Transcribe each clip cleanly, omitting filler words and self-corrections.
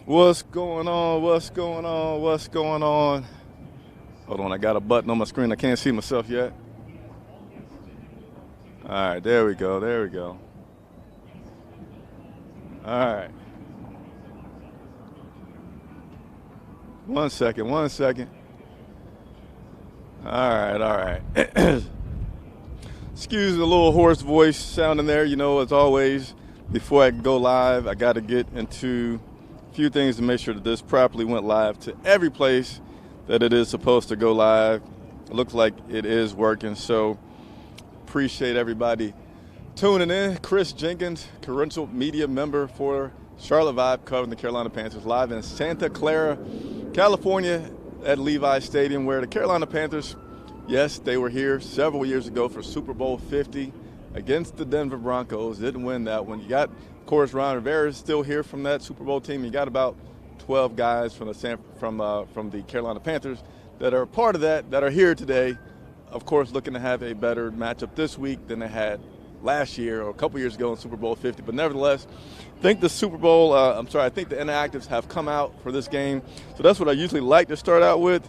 What's going on? What's going on? What's going on? Hold on, I got a button on my screen. I can't see myself yet. All right, there we go. There we go. All right. One second. All right. Excuse the little hoarse voice sounding there. You know, as always, before I go live, I got to get into a few things to make sure that this properly went live to every place that it is supposed to go live. It looks like it is working, so appreciate everybody tuning in. Chris Jenkins, Credential Media member for Charlotte Vibe, covering the Carolina Panthers live in Santa Clara, California at Levi Stadium, where the Carolina Panthers, yes, they were here several years ago for Super Bowl 50 against the Denver Broncos. Didn't win that one. You got, of course, Ron Rivera is still here from that Super Bowl team. You got about 12 guys from the Carolina Panthers that are part of that are here today, of course, looking to have a better matchup this week than they had last year or a couple years ago in Super Bowl 50. But nevertheless, I think the I think the inactives have come out for this game. So that's what I usually like to start out with.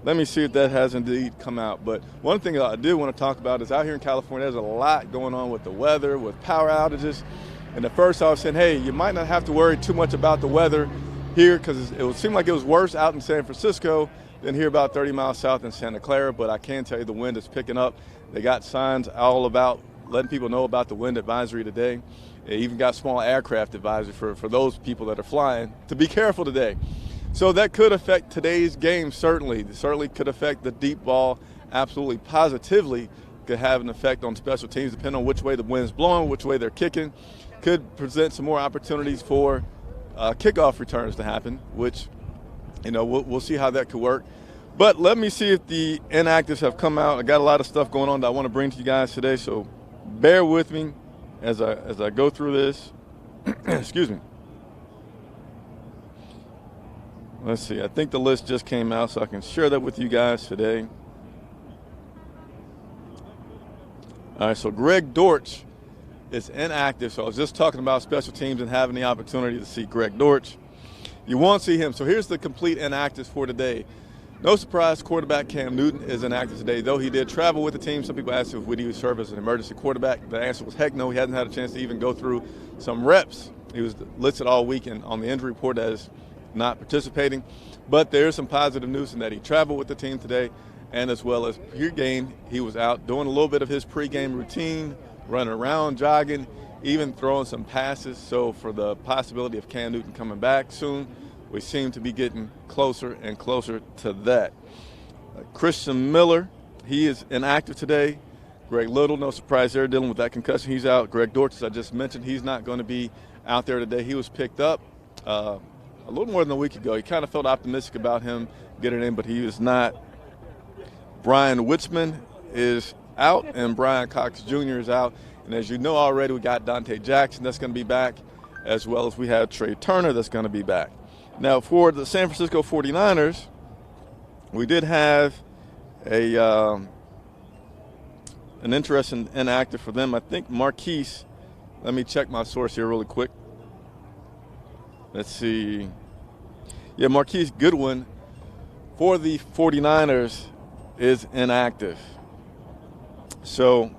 Let me see if that has indeed come out. But one thing I do want to talk about is out here in California, there's a lot going on with the weather, with power outages. And at first I was saying, hey, you might not have to worry too much about the weather here because it would seem like it was worse out in San Francisco than here about 30 miles south in Santa Clara. But I can tell you the wind is picking up. They got signs all about letting people know about the wind advisory today. They even got small aircraft advisory for those people that are flying to be careful today. So that could affect today's game, certainly. It certainly could affect the deep ball, absolutely positively could have an effect on special teams depending on which way the wind's blowing, which way they're kicking. Could present some more opportunities for kickoff returns to happen, which, you know, we'll see how that could work. But let me see if the inactives have come out. I got a lot of stuff going on that I want to bring to you guys today, so bear with me as I go through this. Excuse me. Let's see. I think the list just came out, so I can share that with you guys today. All right, so Greg Dortch is inactive. So I was just talking about special teams and having the opportunity to see Greg Dortch. You won't see him. So here's the complete inactives for today. No surprise, quarterback Cam Newton is inactive today, though he did travel with the team. Some people asked if would he serve as an emergency quarterback. The answer was heck no. He hasn't had a chance to even go through some reps. He was listed all week on the injury report as not participating. But there's some positive news in that he traveled with the team today, and as well as pregame, he was out doing a little bit of his pregame routine, running around, jogging, even throwing some passes. So for the possibility of Cam Newton coming back soon, we seem to be getting closer and closer to that. Christian Miller, he is inactive today. Greg Little, no surprise there, dealing with that concussion. He's out. Greg Dortch, as I just mentioned, he's not going to be out there today. He was picked up a little more than a week ago. He kind of felt optimistic about him getting in, but he is not. Brian Witzman is out, and Brian Cox Jr. is out. And as you know already, we got Dante Jackson that's going to be back, as well as we have Trey Turner that's going to be back. Now, for the San Francisco 49ers, we did have an interesting inactive for them. I think Marquise, let me check my source here really quick. Let's see. Yeah, Marquise Goodwin for the 49ers is inactive. So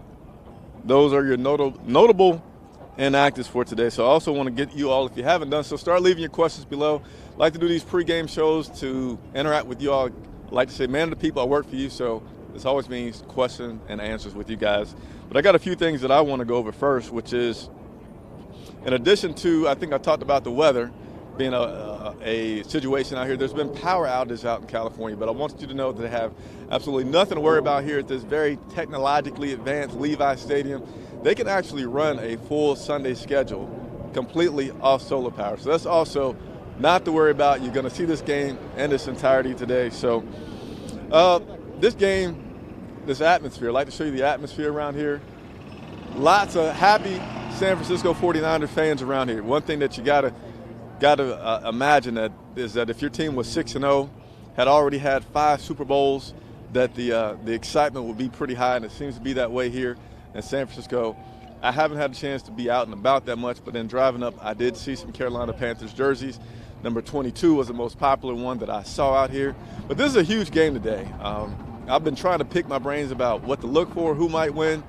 those are your notable inactives for today. So I also want to get you all, if you haven't done so, start leaving your questions below. I like to do these pregame shows to interact with you all. I like to say, man of the people, I work for you. So this always means question and answers with you guys. But I got a few things that I want to go over first, which is, in addition to, I think I talked about the weather being a situation out here, there's been power outages out in California, but I want you to know that they have absolutely nothing to worry about here at this very technologically advanced Levi Stadium. They can actually run a full Sunday schedule completely off solar power. So that's also not to worry about. You're going to see this game in its entirety today. So this game, this atmosphere, I'd like to show you the atmosphere around here. Lots of happy San Francisco 49er fans around here. One thing that you got to imagine that is that if your team was 6-0, had already had 5 Super Bowls, that the excitement would be pretty high, and it seems to be that way here in San Francisco. I haven't had a chance to be out and about that much, but then driving up, I did see some Carolina Panthers jerseys. Number 22 was the most popular one that I saw out here. But this is a huge game today. I've been trying to pick my brains about what to look for, who might win.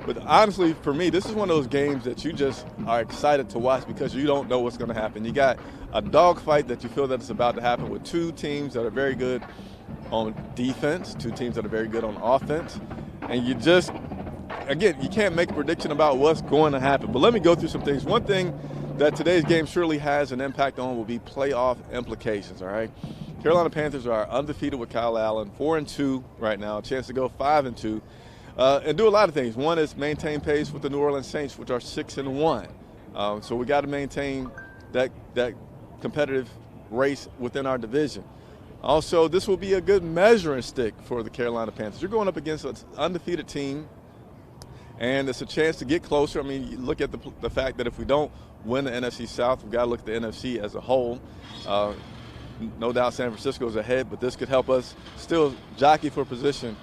But honestly, for me, this is one of those games that you just are excited to watch because you don't know what's going to happen. You got a dogfight that you feel that it's about to happen with two teams that are very good on defense, two teams that are very good on offense. And you just, again, you can't make a prediction about what's going to happen. But let me go through some things. One thing that today's game surely has an impact on will be playoff implications, all right? Carolina Panthers are undefeated with Kyle Allen, 4-2 right now, a chance to go 5-2, and do a lot of things. One is maintain pace with the New Orleans Saints, which are 6-1. So we got to maintain that competitive race within our division. Also, this will be a good measuring stick for the Carolina Panthers. You're going up against an undefeated team, and it's a chance to get closer. I mean, you look at the fact that if we don't win the NFC South, we've got to look at the NFC as a whole. No doubt San Francisco is ahead, but this could help us still jockey for position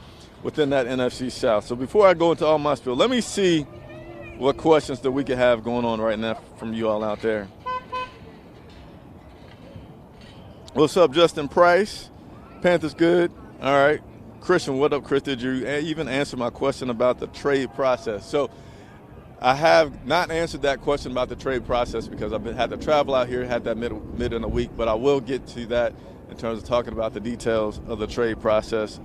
within that NFC South. So before I go into all my spiel, let me see what questions that we could have going on right now from you all out there. What's up, Justin Price? Panthers good. All right. Christian, what up, Chris? Did you even answer my question about the trade process? So I have not answered that question about the trade process because I've had to travel out here, had that mid in a week, but I will get to that in terms of talking about the details of the trade process.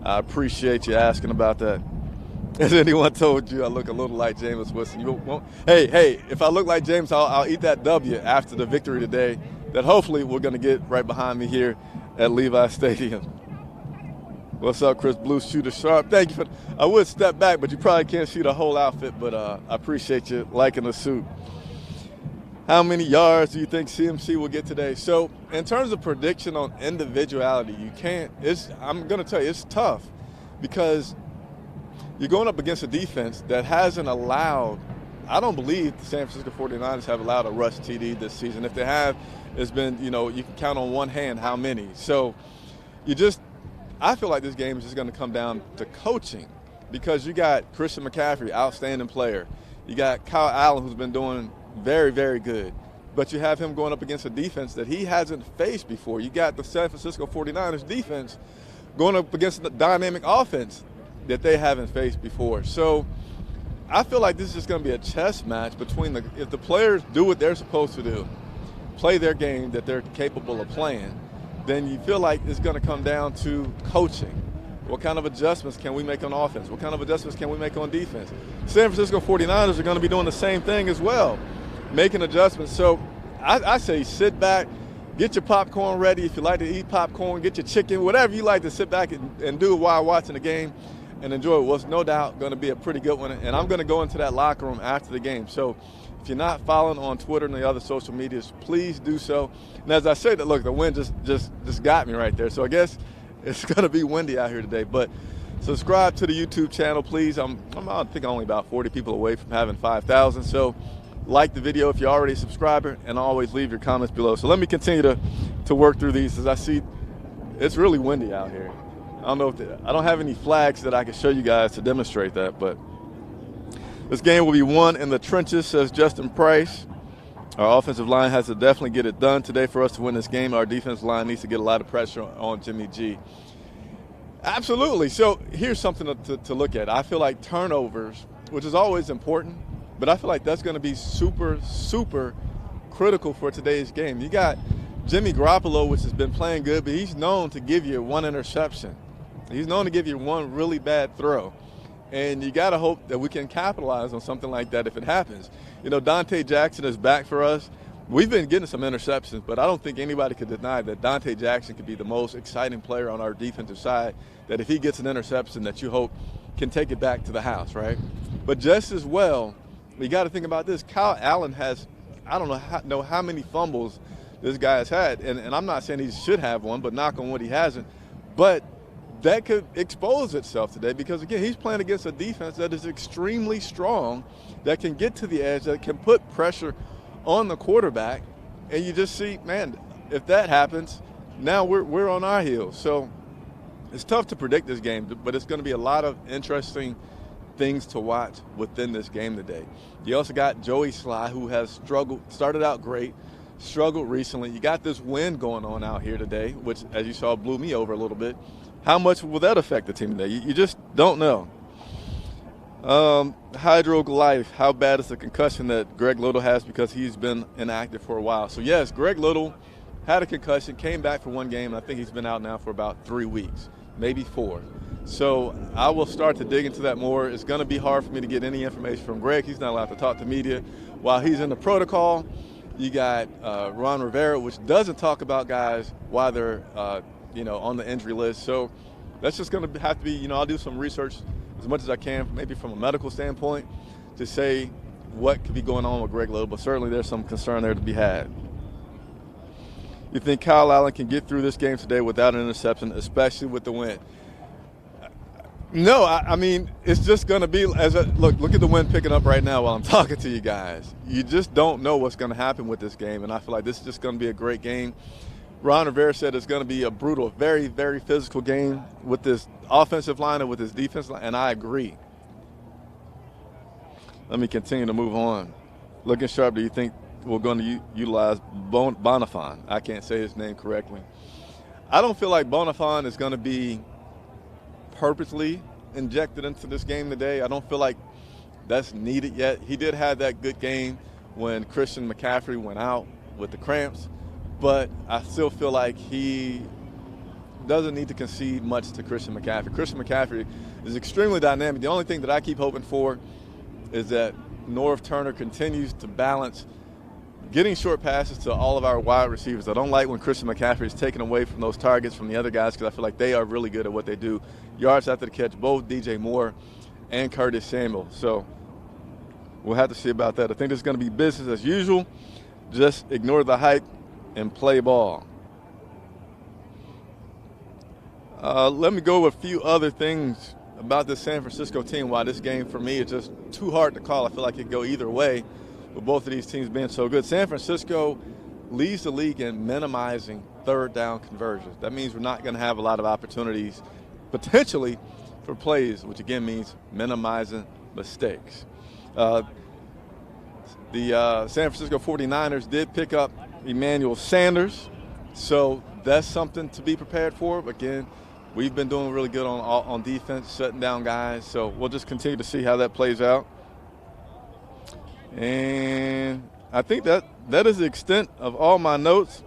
I appreciate you asking about that. Has anyone told you I look a little like Jameis Winston? You won't. Hey, if I look like James, I'll eat that W after the victory today that hopefully we're going to get right behind me here at Levi Stadium. What's up, Chris? Blue Shooter Sharp. Thank you for. I would step back, but you probably can't see the whole outfit. But I appreciate you liking the suit. How many yards do you think CMC will get today? So, in terms of prediction on individuality, you can't. I'm going to tell you, it's tough because you're going up against a defense that hasn't allowed. I don't believe the San Francisco 49ers have allowed a rush TD this season. If they have, it's been, you can count on one hand how many. So, I feel like this game is just going to come down to coaching because you got Christian McCaffrey, outstanding player. You got Kyle Allen, who's been doing very, very good. But you have him going up against a defense that he hasn't faced before. You got the San Francisco 49ers defense going up against the dynamic offense that they haven't faced before. So I feel like this is just going to be a chess match between if the players do what they're supposed to do, play their game that they're capable of playing, then you feel like it's going to come down to coaching. What kind of adjustments can we make on offense? What kind of adjustments can we make on defense? San Francisco 49ers are going to be doing the same thing as well, making adjustments. So I say sit back, get your popcorn ready. If you like to eat popcorn, get your chicken, whatever you like to sit back and do while watching the game and enjoy it. What's no doubt going to be a pretty good one. And I'm going to go into that locker room after the game. So if you're not following on Twitter and the other social medias, please do so. And as I said, look, the wind just got me right there. So I guess it's going to be windy out here today. But subscribe to the YouTube channel, please. I think only about 40 people away from having 5,000. So like the video if you're already a subscriber, and always leave your comments below. So let me continue to work through these as I see it's really windy out here. I don't have any flags that I can show you guys to demonstrate that, but this game will be won in the trenches, says Justin Price. Our offensive line has to definitely get it done today for us to win this game. Our defensive line needs to get a lot of pressure on Jimmy G. Absolutely. So here's something to look at. I feel like turnovers, which is always important, but I feel like that's going to be super, super critical for today's game. You got Jimmy Garoppolo, which has been playing good, but he's known to give you one interception. He's known to give you one really bad throw. And you got to hope that we can capitalize on something like that if it happens. Dante Jackson is back for us. We've been getting some interceptions, but I don't think anybody could deny that Dante Jackson could be the most exciting player on our defensive side, that if he gets an interception that you hope can take it back to the house, right? But just as well, we got to think about this. Kyle Allen has, I don't know how many fumbles this guy has had, and I'm not saying he should have one, but knock on wood, he hasn't. But that could expose itself today because, again, he's playing against a defense that is extremely strong, that can get to the edge, that can put pressure on the quarterback. And you just see, man, if that happens, now we're on our heels. So it's tough to predict this game, but it's going to be a lot of interesting things to watch within this game today. You also got Joey Sly, who has started out great, struggled recently. You got this wind going on out here today, which, as you saw, blew me over a little bit. How much will that affect the team today? You just don't know. Hydro Life, how bad is the concussion that Greg Little has because he's been inactive for a while? So, yes, Greg Little had a concussion, came back for one game, and I think he's been out now for about 3 weeks, maybe 4. So I will start to dig into that more. It's going to be hard for me to get any information from Greg. He's not allowed to talk to media while he's in the protocol. You got Ron Rivera, which doesn't talk about guys while they're, on the injury list. So that's just going to have to be, I'll do some research as much as I can, maybe from a medical standpoint, to say what could be going on with Greg Little. But certainly there's some concern there to be had. You think Kyle Allen can get through this game today without an interception, especially with the wind? No, I mean, it's just going to be look at the wind picking up right now while I'm talking to you guys. You just don't know what's going to happen with this game, and I feel like this is just going to be a great game. Ron Rivera said it's going to be a brutal, very, very physical game with this offensive line and with this defensive line, and I agree. Let me continue to move on. Looking sharp, do you think we're going to utilize Bonifon? I can't say his name correctly. I don't feel like Bonifon is going to be purposely injected into this game today. I don't feel like that's needed yet. He did have that good game when Christian McCaffrey went out with the cramps, but I still feel like he doesn't need to concede much to Christian McCaffrey. Christian McCaffrey is extremely dynamic. The only thing that I keep hoping for is that Norv Turner continues to balance getting short passes to all of our wide receivers. I don't like when Christian McCaffrey is taken away from those targets from the other guys because I feel like they are really good at what they do. Yards after the catch, both DJ Moore and Curtis Samuel. So we'll have to see about that. I think this is going to be business as usual. Just ignore the hype and play ball. Let me go with a few other things about this San Francisco team. Why this game for me is just too hard to call. I feel like it could go either way with both of these teams being so good. San Francisco leads the league in minimizing third down conversions. That means we're not going to have a lot of opportunities potentially for plays, which again means minimizing mistakes. The San Francisco 49ers did pick up Emmanuel Sanders, so that's something to be prepared for. Again, we've been doing really good on defense, shutting down guys, so we'll just continue to see how that plays out. And I think that is the extent of all my notes.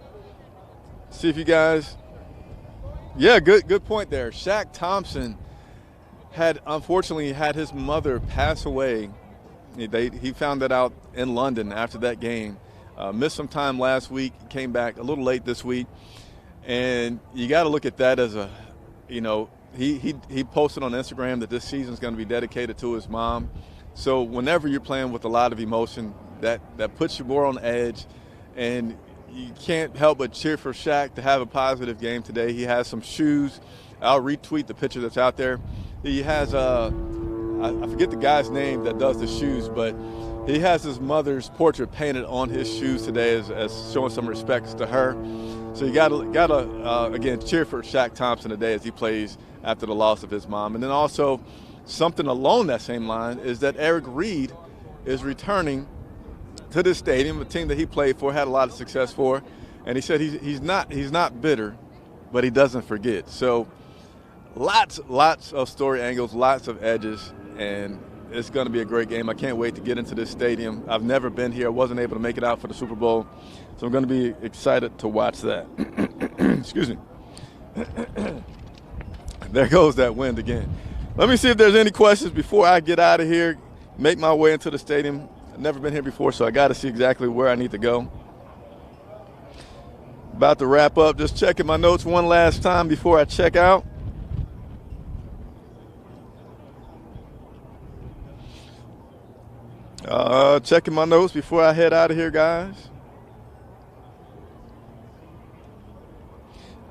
See if you guys – yeah, good point there. Shaq Thompson had unfortunately had his mother pass away. He found that out in London after that game. Missed some time last week, came back a little late this week. And you got to look at that as a – he posted on Instagram that this season is going to be dedicated to his mom. So whenever you're playing with a lot of emotion, that puts you more on edge, and you can't help but cheer for Shaq to have a positive game today. He has some shoes. I'll retweet the picture that's out there. He has I forget the guy's name that does the shoes, but he has his mother's portrait painted on his shoes today as showing some respects to her. So you gotta again cheer for Shaq Thompson today as he plays after the loss of his mom. And then also something along that same line is that Eric Reed is returning to this stadium, a team that he played for, had a lot of success for, and he said he's not bitter, but he doesn't forget. So lots of story angles, lots of edges, and it's going to be a great game. I can't wait to get into this stadium. I've never been here. I wasn't able to make it out for the Super Bowl, so I'm going to be excited to watch that. Excuse me. There goes that wind again. Let me see if there's any questions before I get out of here, make my way into the stadium. I've never been here before, so I got to see exactly where I need to go. About to wrap up. Just checking my notes one last time before I check out. Checking my notes before I head out of here, guys.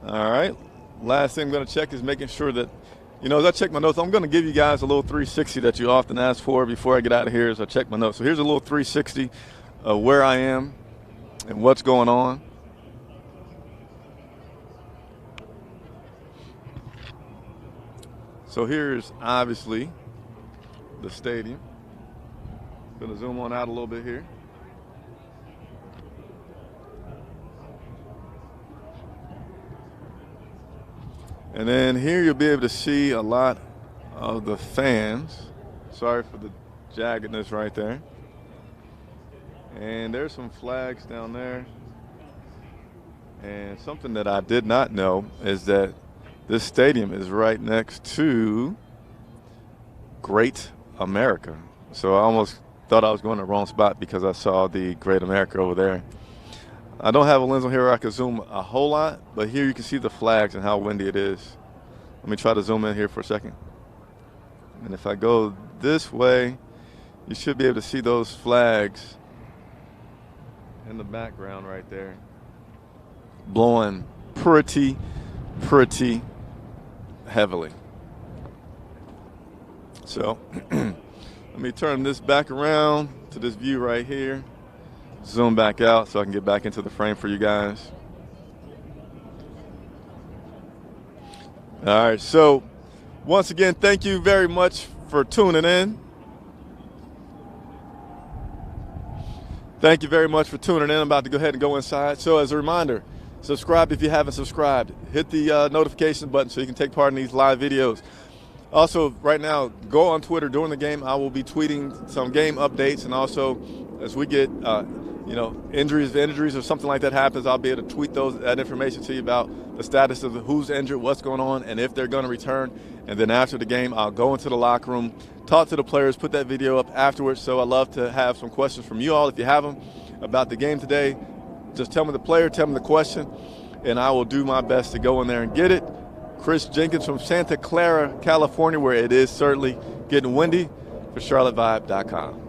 All right. Last thing I'm going to check is making sure that, as I check my notes, I'm going to give you guys a little 360 that you often ask for before I get out of here as I check my notes. So here's a little 360 of where I am and what's going on. So here's obviously the stadium. Going to zoom on out a little bit here. And then here you'll be able to see a lot of the fans. Sorry for the jaggedness right there. And there's some flags down there. And something that I did not know is that this stadium is right next to Great America. So I almost thought I was going to the wrong spot because I saw the Great America over there. I don't have a lens on here where I can zoom a whole lot, but here you can see the flags and how windy it is. Let me try to zoom in here for a second. And if I go this way, you should be able to see those flags in the background right there, blowing pretty heavily. So let me turn this back around to this view right here. Zoom back out so I can get back into the frame for you guys. All right, so once again, thank you very much for tuning in. Thank you very much for tuning in. I'm about to go ahead and go inside. So as a reminder, subscribe if you haven't subscribed. Hit the notification button so you can take part in these live videos. Also, right now, go on Twitter during the game. I will be tweeting some game updates, and also as we get injuries or something like that happens, I'll be able to tweet that information to you about the status of who's injured, what's going on, and if they're going to return. And then after the game, I'll go into the locker room, talk to the players, put that video up afterwards. So I'd love to have some questions from you all if you have them about the game today. Just tell me the player, tell me the question, and I will do my best to go in there and get it. Chris Jenkins from Santa Clara, California, where it is certainly getting windy, for CharlotteVibe.com.